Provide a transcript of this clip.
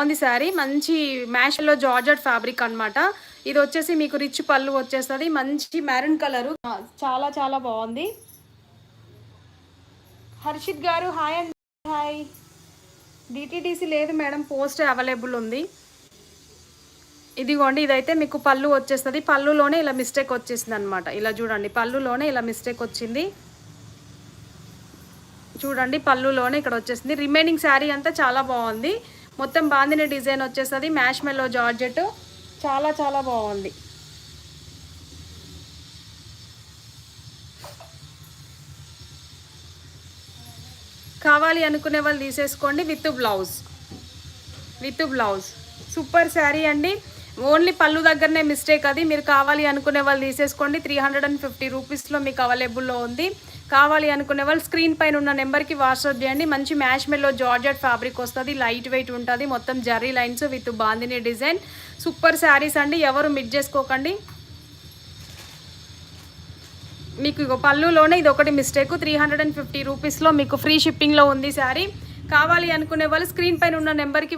బాగుంది శారీ. మంచి మ్యాష్లో georgette fabric అన్నమాట. ఇది వచ్చేసి మీకు రిచ్ పళ్ళు వచ్చేస్తుంది. మంచి మెరూన్ కలరు, చాలా చాలా బాగుంది. హర్షిత్ గారు హాయ్ అండి. హాయ్. డిటీడీసీ లేదు మేడం, పోస్ట్ అవైలబుల్ ఉంది. ఇదిగోండి, ఇదైతే మీకు పళ్ళు వచ్చేస్తుంది. పళ్ళులోనే ఇలా మిస్టేక్ వచ్చేసింది అనమాట. ఇలా చూడండి, పళ్ళులోనే ఇలా మిస్టేక్ వచ్చింది. చూడండి, పళ్ళులోనే ఇక్కడ వచ్చేసింది. రిమైనింగ్ శారీ అంతా చాలా బాగుంది. మొత్తం బాందిని డిజైన్ వచ్చేస్తుంది. మ్యాష్ మెల్లో జార్జెట్ చాలా చాలా బాగుంది. కావాలి అనుకునే వాళ్ళు తీసేసుకోండి. విత్ బ్లౌజ్ సూపర్ శారీ అండి. ఓన్లీ పళ్ళు దగ్గరనే మిస్టేక్ అది. మీరు కావాలి అనుకునే వాళ్ళు తీసేసుకోండి. 350 రూపీస్లో మీకు అవైలబుల్లో ఉంది. కావాలి అనుకునే వాళ్ళు స్క్రీన్ పైన ఉన్న నెంబర్కి వాట్సాప్ చేయండి. మంచి మ్యాష్ మెల్లో జార్జెట్ ఫ్యాబ్రిక్ వస్తుంది. లైట్ వెయిట్ ఉంటుంది. మొత్తం zari lines with bandhani design. Super saris అండి, ఎవరు మిస్ చేసుకోకండి. మీకు ఇగో పళ్ళులోనే ఇది ఒకటి మిస్టేక్. 350 రూపీస్లో మీకు ఫ్రీ షిప్పింగ్లో ఉంది శారీ. కావాలి అనుకునే వాళ్ళు స్క్రీన్ పైన ఉన్న నెంబర్కి